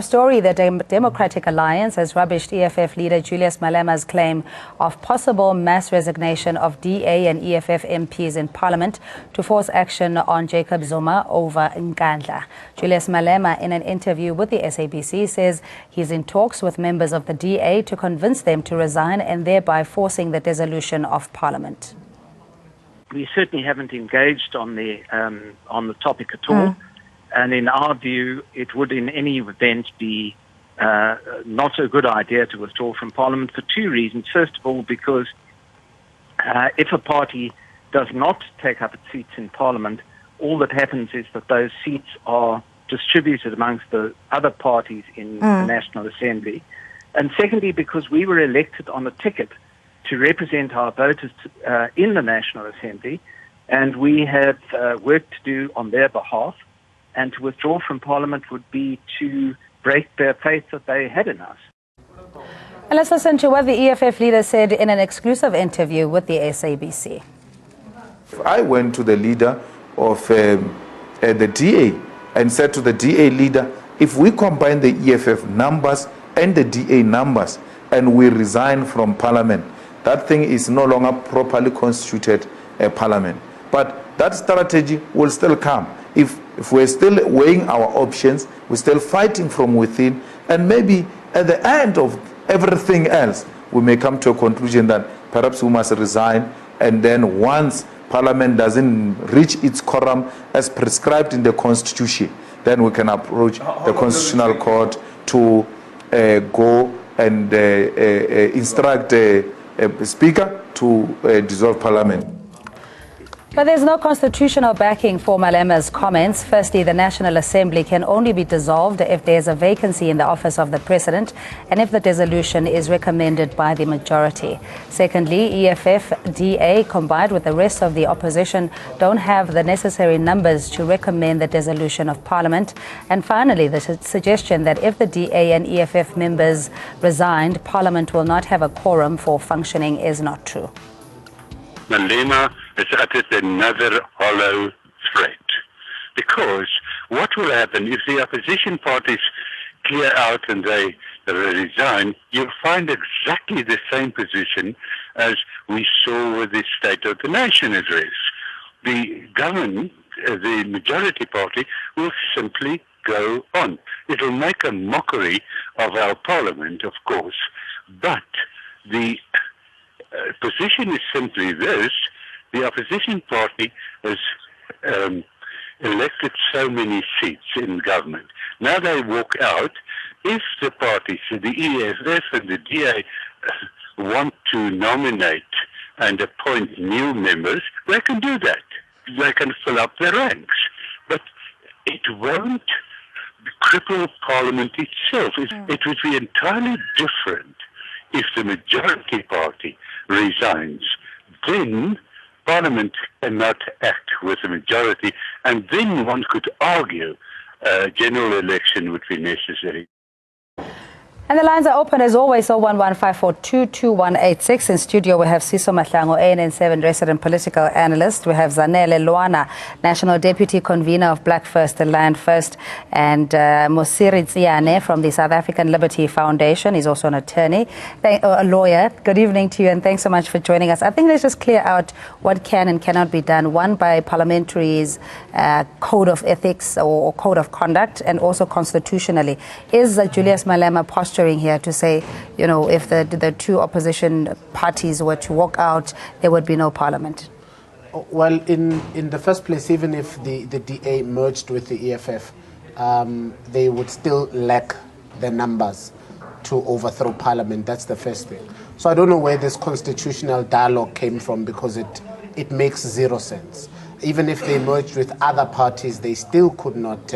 top story, the Democratic Alliance has rubbished EFF leader Julius Malema's claim of possible mass resignation of DA and EFF MPs in Parliament to force action on Jacob Zuma over Nkandla. Julius Malema, in an interview with the SABC, says he's in talks with members of the DA to convince them to resign and thereby forcing the dissolution of Parliament. We certainly haven't engaged on the topic at all. And in our view, it would in any event be not a good idea to withdraw from Parliament for two reasons. First of all, because if a party does not take up its seats in Parliament, all that happens is that those seats are distributed amongst the other parties in the National Assembly. And secondly, because we were elected on a ticket to represent our voters in the National Assembly, and we have work to do on their behalf. And to withdraw from Parliament would be to break their faith that they had in us. And let's listen to what the EFF leader said in an exclusive interview with the SABC. I went to the leader of the DA and said to the DA leader, if we combine the EFF numbers and the DA numbers and we resign from Parliament, that thing is no longer properly constituted a Parliament. But that strategy will still come. If we're still weighing our options, we're still fighting from within, and maybe at the end of everything else, we may come to a conclusion that perhaps we must resign, and then once Parliament doesn't reach its quorum as prescribed in the Constitution, then we can approach the Constitutional Court to go and instruct the Speaker to dissolve Parliament. But there's no constitutional backing for Malema's comments. Firstly, the National Assembly can only be dissolved if there's a vacancy in the office of the President and if the dissolution is recommended by the majority. Secondly, EFF-DA, combined with the rest of the opposition, don't have the necessary numbers to recommend the dissolution of Parliament. And finally, the suggestion that if the DA and EFF members resigned, Parliament will not have a quorum for functioning is not true. Malema has uttered another hollow threat. Because what will happen if the opposition parties clear out and they resign, you'll find exactly the same position as we saw with the State of the Nation address. The government, the majority party, will simply go on. It will make a mockery of our Parliament, of course, but the position is simply this: the opposition party has elected so many seats in government. Now they walk out. If the parties, the EFF and the DA, want to nominate and appoint new members, they can do that. They can fill up their ranks. But it won't cripple Parliament itself. It would be entirely different if the majority party resigns. Then Parliament cannot act with the majority, and then one could argue a general election would be necessary. And the lines are open as always, 01154222186. In studio we have Siso Mahlango, ANN7 resident political analyst. We have Zanele Luana, National Deputy Convener of Black First and Land First, and Mosiri Tsiane from the South African Liberty Foundation. He's also an attorney, a lawyer. Good evening to you, and thanks so much for joining us. I think let's just clear out what can and cannot be done. One, by parliamentary's code of ethics or code of conduct, and also constitutionally. Is Julius Malema posturing here to say, you know, if the two opposition parties were to walk out, there would be no Parliament? Well, in the first place, even if the DA merged with the EFF, they would still lack the numbers to overthrow Parliament. That's the first thing. So I don't know where this constitutional dialogue came from, because it makes zero sense. Even if they merged with other parties, they still could not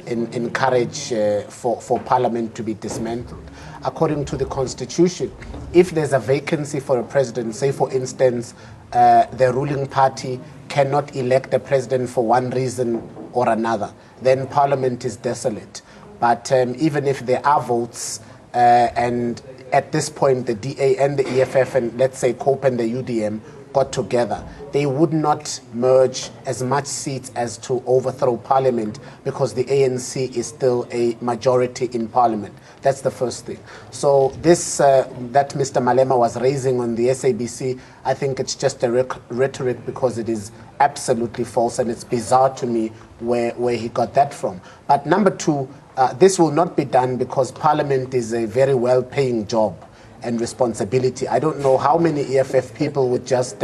encourage for Parliament to be dismantled. According to the Constitution, if there's a vacancy for a president, say for instance, the ruling party cannot elect a president for one reason or another, then Parliament is desolate. But even if there are votes, and at this point the DA and the EFF and let's say COPE and the UDM got together, they would not merge as much seats as to overthrow parliament, because the ANC is still a majority in parliament. That's the first thing. So this that Mr. Malema was raising on the SABC, I think it's just a rhetoric, because it is absolutely false, and it's bizarre to me where he got that from. But number two, this will not be done because parliament is a very well-paying job and responsibility. I don't know how many EFF people would just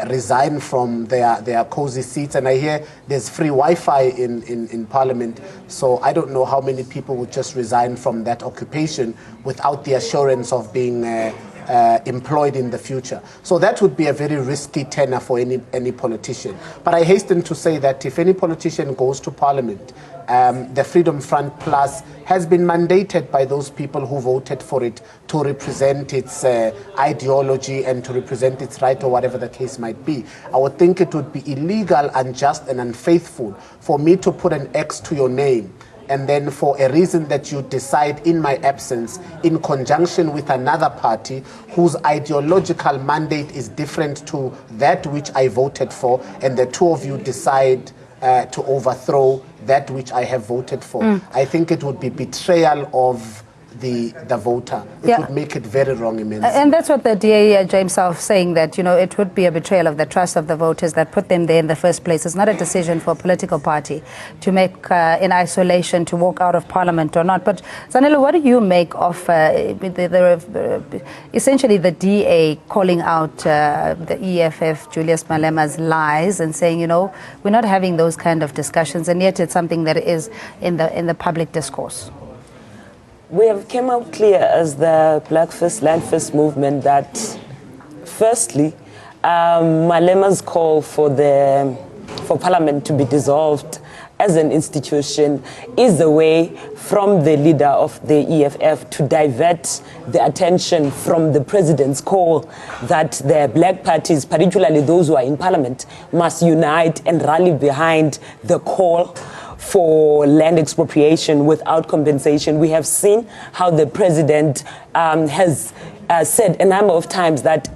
resign from their cozy seats, and I hear there's free Wi-Fi in Parliament, so I don't know how many people would just resign from that occupation without the assurance of being employed in the future. So that would be a very risky tenor for any politician. But I hasten to say that if any politician goes to Parliament, the Freedom Front Plus has been mandated by those people who voted for it to represent its ideology and to represent its right, or whatever the case might be. I would think it would be illegal, unjust, and unfaithful for me to put an X to your name, and then for a reason that you decide in my absence, in conjunction with another party whose ideological mandate is different to that which I voted for, and the two of you decide to overthrow that which I have voted for. I think it would be betrayal of the voter. It would make it very wrong immensely. And that's what the DA, James South, saying, that, you know, it would be a betrayal of the trust of the voters that put them there in the first place. It's not a decision for a political party to make in isolation to walk out of parliament or not. But Zanele, what do you make of essentially the DA calling out the EFF, Julius Malema's lies, and saying, you know, we're not having those kind of discussions, and yet it's something that is in the public discourse? We have come out clear as the Black First, Land First movement that, firstly, Malema's call for Parliament to be dissolved as an institution is a way from the leader of the EFF to divert the attention from the president's call that the black parties, particularly those who are in Parliament, must unite and rally behind the call for land expropriation without compensation. We have seen how the president has said a number of times that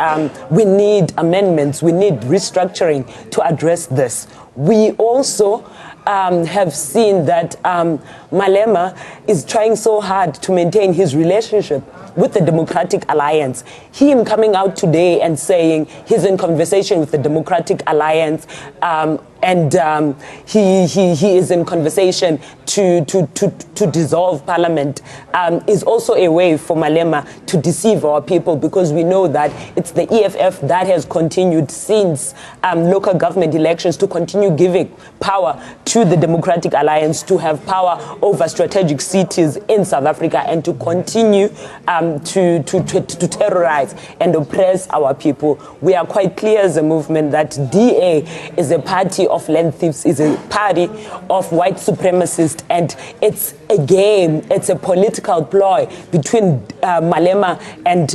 we need amendments, we need restructuring to address this. We also have seen that Malema is trying so hard to maintain his relationship with the Democratic Alliance. Him coming out today and saying he's in conversation with the Democratic Alliance, and he is in conversation to dissolve Parliament, is also a way for Malema to deceive our people, because we know that it's the EFF that has continued since local government elections to continue giving power to the Democratic Alliance to have power over strategic cities in South Africa, and to continue to terrorize and oppress our people. We are quite clear as a movement that DA is a party of land thieves, is a party of white supremacists, and it's a game, it's a political ploy between Malema and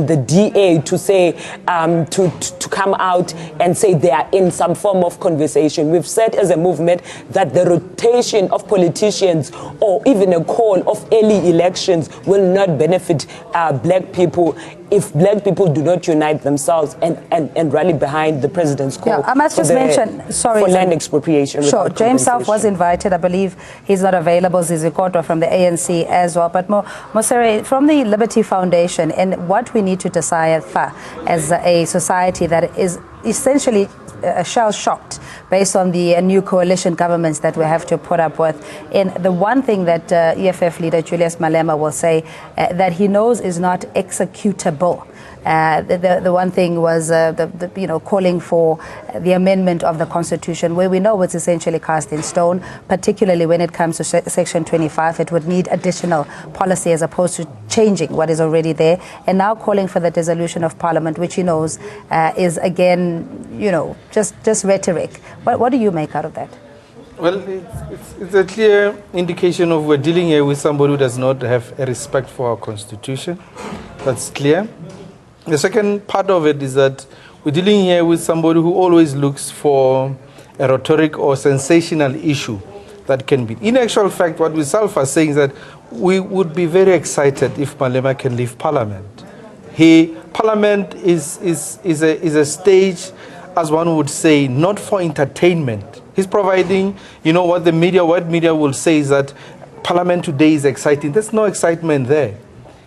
the DA to say, to come out and say they are in some form of conversation. We've said as a movement that the rotation of politicians or even a call of early elections will not benefit black people if black people do not unite themselves and rally behind the president's call. I must just mention, sorry, for land expropriation. Sure, James South was invited. I believe he's not available. Zizikoto from the ANC as well. But Mosere, from the Liberty Foundation, and what we need to decipher as a society that is essentially shell-shocked based on the new coalition governments that we have to put up with. And the one thing that EFF leader Julius Malema will say that he knows is not executable. The one thing was calling for the amendment of the Constitution, where we know it's essentially cast in stone, particularly when it comes to Section 25. It would need additional policy as opposed to changing what is already there. And now calling for the dissolution of Parliament, which he knows is, again, just rhetoric. What do you make out of that? Well, it's a clear indication of we're dealing here with somebody who does not have a respect for our Constitution. That's clear. The second part of it is that we're dealing here with somebody who always looks for a rhetoric or sensational issue that can be. In actual fact, what we self are saying is that we would be very excited if Malema can leave Parliament. Parliament is a stage, as one would say, not for entertainment. He's providing, what media will say is that Parliament today is exciting. There's no excitement there.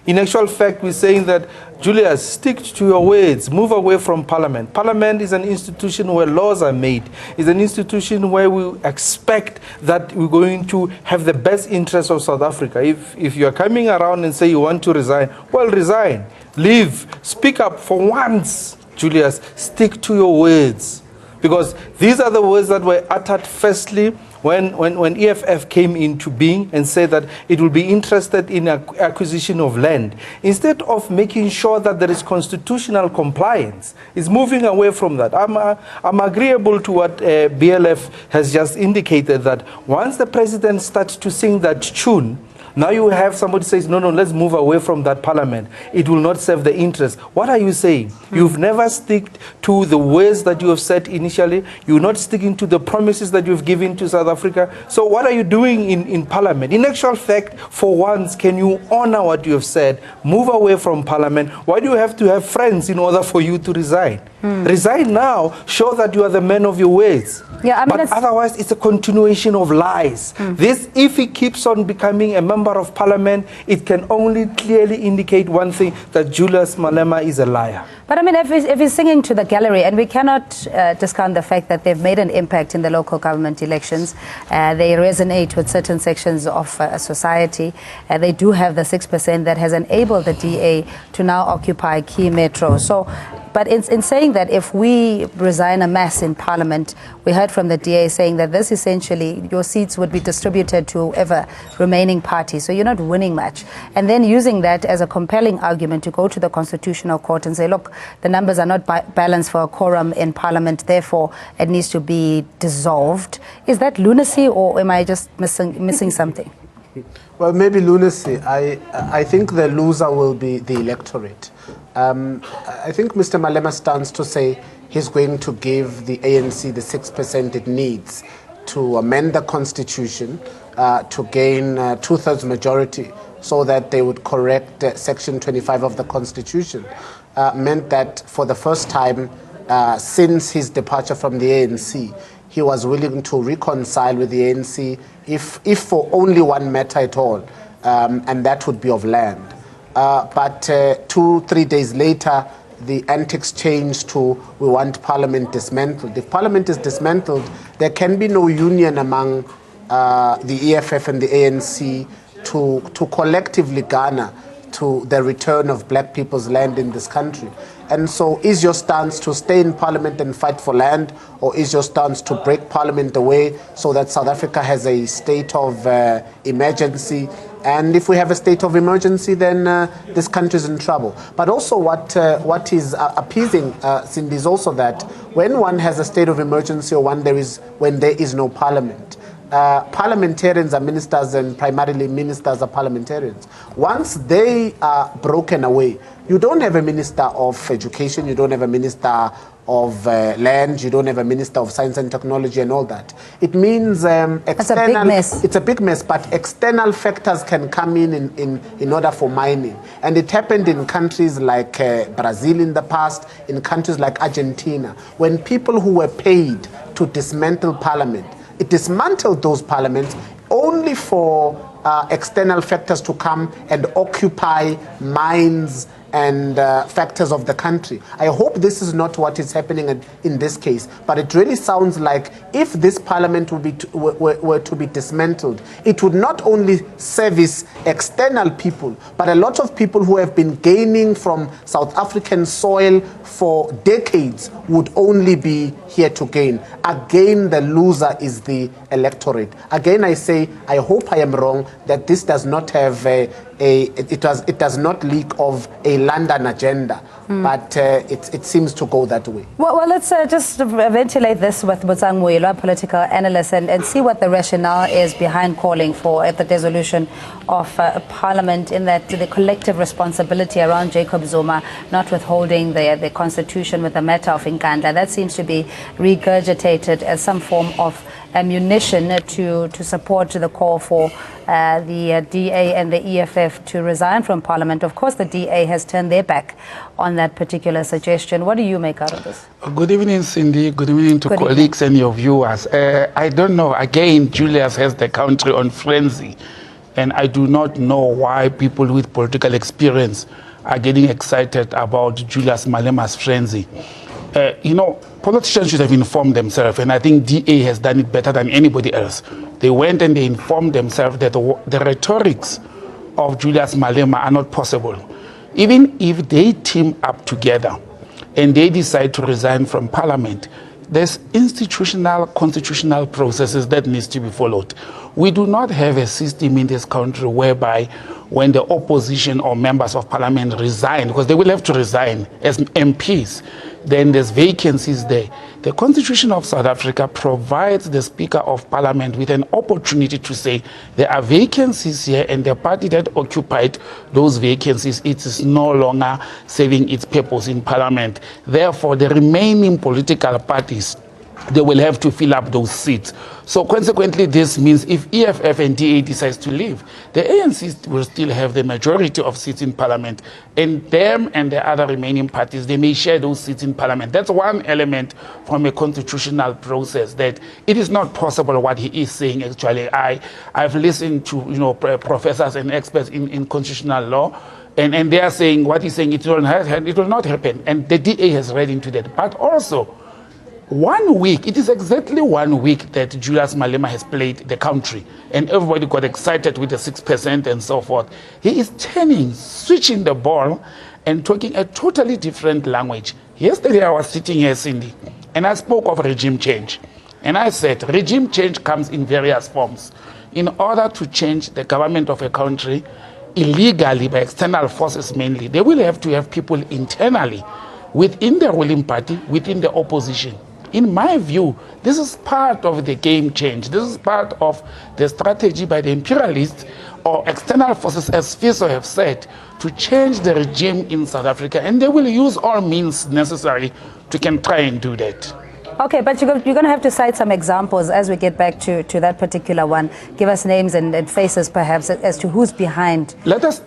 In actual fact, we're saying that, Julius, stick to your words, move away from Parliament. Parliament is an institution where laws are made. It's an institution where we expect that we're going to have the best interests of South Africa. If you're coming around and say you want to resign, well, resign, leave, speak up for once, Julius, stick to your words. Because these are the words that were uttered firstly when EFF came into being and said that it will be interested in acquisition of land. Instead of making sure that there is constitutional compliance, it's moving away from that. I'm agreeable to what BLF has just indicated, that once the president starts to sing that tune, now you have somebody says, no, let's move away from that Parliament. It will not serve the interest. What are you saying? You've never stuck to the words that you have said initially. You're not sticking to the promises that you've given to South Africa. So what are you doing in Parliament? In actual fact, for once, can you honor what you have said? Move away from Parliament. Why do you have to have friends in order for you to resign? Resign now. Show that you are the man of your words. Yeah, but otherwise, it's a continuation of lies. This, if he keeps on becoming a member of Parliament, it can only clearly indicate one thing, that Julius Malema is a liar. But I mean, if he's singing to the gallery, and we cannot discount the fact that they've made an impact in the local government elections, they resonate with certain sections of society. They do have the 6% that has enabled the DA to now occupy key metros. So, but in saying that, if we resign en masse in Parliament, we heard from the DA saying that this essentially, your seats would be distributed to whoever remaining party, so you're not winning much. And then using that as a compelling argument to go to the Constitutional Court and say, look, the numbers are not balanced for a quorum in Parliament, therefore it needs to be dissolved. Is that lunacy, or am I just missing something? Well, maybe lunacy. I think the loser will be the electorate. I think Mr. Malema stands to say he's going to give the ANC the 6% it needs to amend the constitution to gain two-thirds majority, so that they would correct Section 25 of the constitution. Meant that for the first time since his departure from the ANC, he was willing to reconcile with the ANC, if for only one matter at all, and that would be of land. But 2-3 days later, the antics changed to, we want Parliament dismantled. If Parliament is dismantled, there can be no union among the EFF and the ANC to collectively garner to the return of black people's land in this country. And so is your stance to stay in Parliament and fight for land, or is your stance to break Parliament away so that South Africa has a state of emergency? And if we have a state of emergency, then this country is in trouble. But also what is appeasing, Cindy, is also that when one has a state of emergency, or when there is no Parliament, parliamentarians are ministers, and primarily ministers are parliamentarians. Once they are broken away, you don't have a minister of education, you don't have a minister of land, you don't have a minister of science and technology and all that. It means it's a big mess. It's a big mess, but external factors can come in order for mining. And it happened in countries like Brazil in the past, in countries like Argentina, when people who were paid to dismantle parliament, it dismantled those parliaments only for external factors to come and occupy mines and factors of the country. I hope this is not what is happening in this case, but it really sounds like if this parliament were to be dismantled, it would not only service external people, but a lot of people who have been gaining from South African soil for decades would only be here to gain. Again, the loser is the electorate. Again, I say, I hope I am wrong, that this does not have it does not leak of a London agenda, but it seems to go that way. Well, let's just ventilate this with Bozang Moelo, a political analyst, and see what the rationale is behind calling for the dissolution of Parliament, in that the collective responsibility around Jacob Zuma not withholding the constitution with the matter of Nkandla. That seems to be regurgitated as some form of ammunition to support the call for the DA and the EFF to resign from Parliament. Of course, the DA has turned their back on that particular suggestion. What do you make out of this? Good evening, Cindy. Good evening to colleagues and your viewers. I don't know. Again, Julius has the country on frenzy. And I do not know why people with political experience are getting excited about Julius Malema's frenzy. Politicians should have informed themselves, and I think DA has done it better than anybody else. They went and they informed themselves that the rhetorics of Julius Malema are not possible. Even if they team up together and they decide to resign from Parliament, there's institutional, constitutional processes that needs to be followed. We do not have a system in this country whereby when the opposition or members of Parliament resign, because they will have to resign as MPs, then there's vacancies there. The Constitution of South Africa provides the Speaker of Parliament with an opportunity to say there are vacancies here, and the party that occupied those vacancies, it is no longer serving its purpose in Parliament. Therefore, the remaining political parties, they will have to fill up those seats. So consequently, this means if EFF and DA decides to leave, the ANC will still have the majority of seats in Parliament, and them and the other remaining parties, they may share those seats in Parliament. That's one element from a constitutional process, that it is not possible what he is saying. Actually, I've listened to professors and experts in constitutional law, and they are saying what he's saying, it will not happen, and the DA has read into that. But also, 1 week, it is exactly 1 week that Julius Malema has played the country, and everybody got excited with the 6% and so forth. He is switching the ball and talking a totally different language. Yesterday I was sitting here, Cindy, and I spoke of regime change. And I said, regime change comes in various forms. In order to change the government of a country illegally by external forces mainly, they will have to have people internally within the ruling party, within the opposition. In my view, this is part of the game change. This is part of the strategy by the imperialists or external forces, as FISO have said, to change the regime in South Africa. And they will use all means necessary to try and do that. Okay, but you're going to have to cite some examples as we get back to that particular one. Give us names and faces, perhaps, as to who's behind. Let us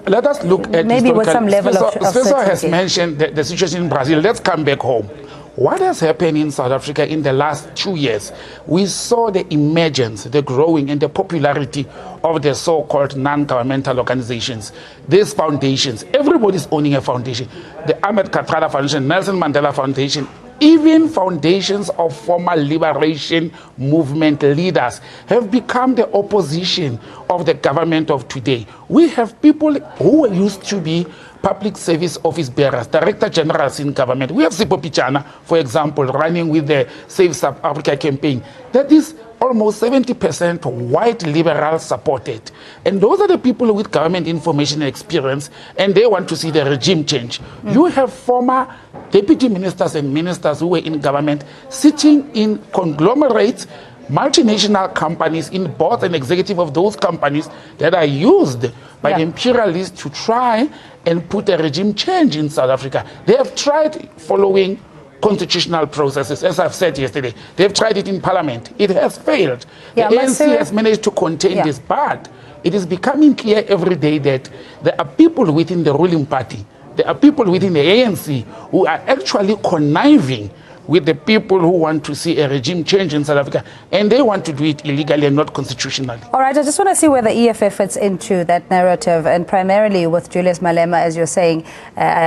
look at maybe with some level of FISO has mentioned the situation in Brazil. Let's come back home. What has happened in South Africa in the last 2 years? We saw the emergence, the growing, and the popularity of the so-called non-governmental organizations. These foundations, everybody's owning a foundation. The Ahmed Kathrada Foundation, Nelson Mandela Foundation, even foundations of former liberation movement leaders have become the opposition of the government of today. We have people who used to be public service office bearers, director generals in government. We have Sipho Pichana, for example, running with the Save South Africa campaign. That is almost 70% white liberal supported. And those are the people with government information and experience, and they want to see the regime change. You have former deputy ministers and ministers who were in government sitting in conglomerates, multinational companies, in boards and executive of those companies that are used by the imperialists to try and put a regime change in South Africa. They have tried following constitutional processes, as I've said yesterday. They've tried it in Parliament. It has failed. The ANC has managed to contain this, but it is becoming clear every day that there are people within the ruling party, there are people within the ANC who are actually conniving with the people who want to see a regime change in South Africa, and they want to do it illegally and not constitutionally. All right, I just want to see where the EFF fits into that narrative, and primarily with Julius Malema, as you're saying,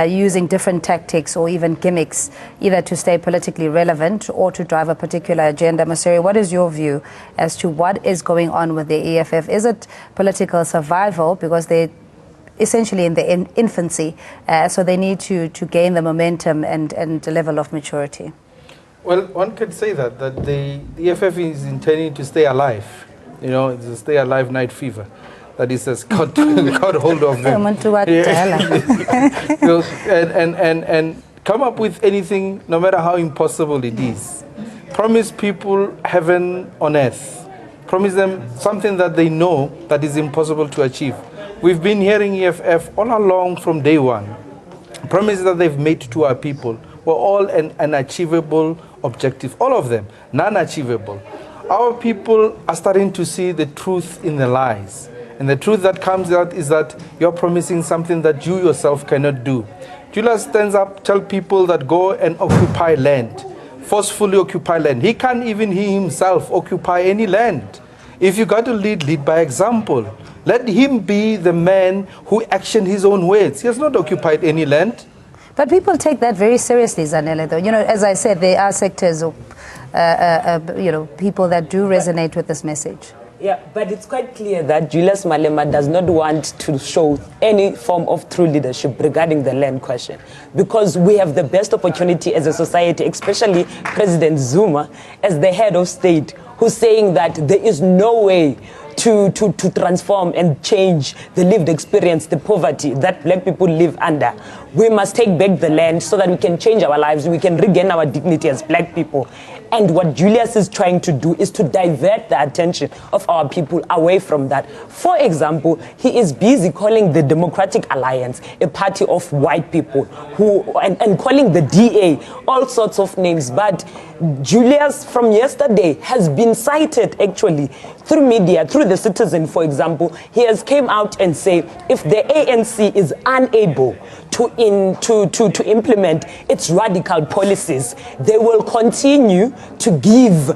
using different tactics or even gimmicks, either to stay politically relevant or to drive a particular agenda. Masiri, what is your view as to what is going on with the EFF? Is it political survival because they essentially in the infancy, so they need to gain the momentum and the level of maturity? Well, one could say that the EFF is intending to stay alive. You know, it's a stay alive night fever that is has got hold of them. And come up with anything, no matter how impossible it is. Promise people heaven on earth. Promise them something that they know that is impossible to achieve. We've been hearing EFF all along from day one. Promises that they've made to our people were all an unachievable objective. All of them, non-achievable. our people are starting to see the truth in the lies. And the truth that comes out is that you're promising something that you yourself cannot do. Julius stands up, tell people that go and occupy land, forcefully occupy land. He can't even he himself occupy any land. If you got to lead, lead by example. Let him be the man who actioned his own words. He has not occupied any land. But people take that very seriously, Zanele, though. You know, as I said, there are sectors of, you know, people that do resonate with this message. Yeah, but it's quite clear that Julius Malema does not want to show any form of true leadership regarding the land question, because we have the best opportunity as a society, especially President Zuma, as the head of state, who's saying that there is no way to transform and change the lived experience, the poverty that black people live under. We must take back the land so that we can change our lives, we can regain our dignity as black people. And what Julius is trying to do is to divert the attention of our people away from that. For example, he is busy calling the Democratic Alliance a party of white people and calling the DA all sorts of names. But Julius from yesterday has been cited actually through media, through the Citizen, for example. He has came out and say if the ANC is unable to implement its radical policies, they will continue to give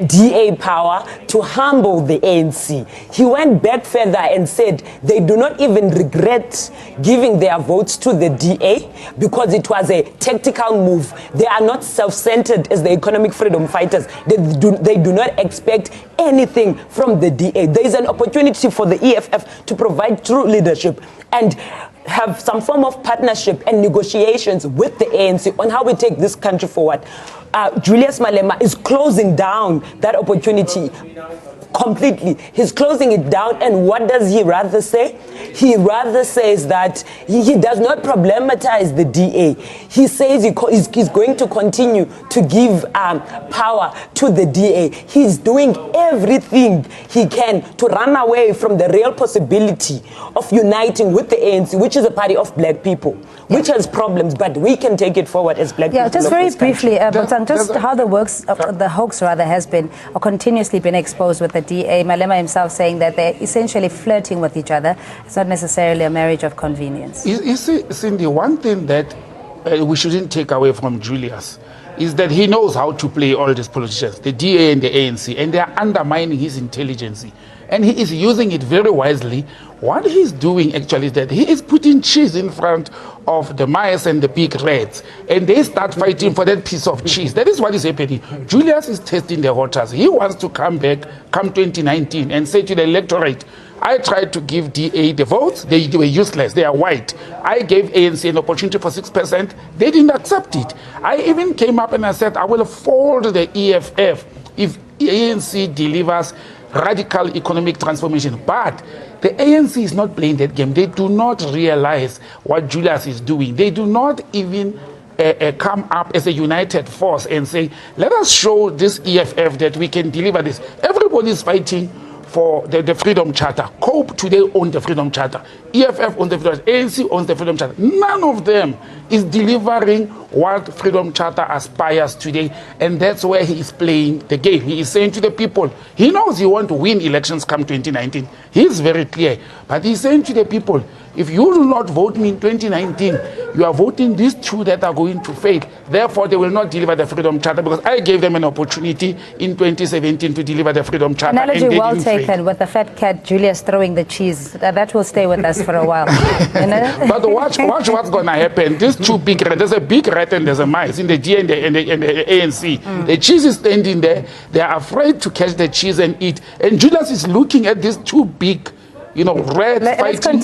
DA power to humble the ANC. He went back further and said they do not even regret giving their votes to the DA because it was a tactical move. They are not self-centered as the economic freedom fighters. They do not expect anything from the DA. There is an opportunity for the EFF to provide true leadership and have some form of partnership and negotiations with the ANC on how we take this country forward. Julius Malema is closing down that opportunity completely. He's closing it down, and what does he rather say? He rather says that he does not problematize the DA. He says he's going to continue to give power to the DA. He's doing everything he can to run away from the real possibility of uniting with the ANC, which is a party of black people, which has problems, but we can take it forward as black people. Yeah, just very briefly, just how the hoax rather has been or continuously been exposed with the DA. Malema himself saying that they're essentially flirting with each other. It's not necessarily a marriage of convenience. You see, Cindy, one thing that we shouldn't take away from Julius is that he knows how to play all these politicians, the DA and the ANC, and they are undermining his intelligence. And he is using it very wisely. What he's doing actually is that he is putting cheese in front of the mice and the big rats, and they start fighting for that piece of cheese. That is what is happening. Julius is testing the waters. He wants to come back, come 2019, and say to the electorate, I tried to give DA the votes, they were useless, they are white. I gave ANC an opportunity for 6%, they didn't accept it. I even came up and I said, I will fold the EFF if ANC delivers radical economic transformation. But the ANC is not playing that game. They do not realize what Julius is doing. They do not even come up as a united force and say, let us show this EFF that we can deliver this. Everybody is fighting for the Freedom Charter. COPE today owns the Freedom Charter. EFF owns the Freedom Charter. ANC owns the Freedom Charter. None of them is delivering what Freedom Charter aspires today, and that's where he is playing the game. He is saying to the people, he knows you want to win elections come 2019. He is very clear, but he's saying to the people, if you do not vote me in 2019, you are voting these two that are going to fail. Therefore, they will not deliver the Freedom Charter because I gave them an opportunity in 2017 to deliver the Freedom Charter. Analogy well taken with the fat cat Julius throwing the cheese. That will stay with us for a while. You know? But watch what's going to happen. These two big rats, there's a big rat and there's a mice in the D and the ANC. The cheese is standing there. They are afraid to catch the cheese and eat. And Julius is looking at these two big, rats fighting.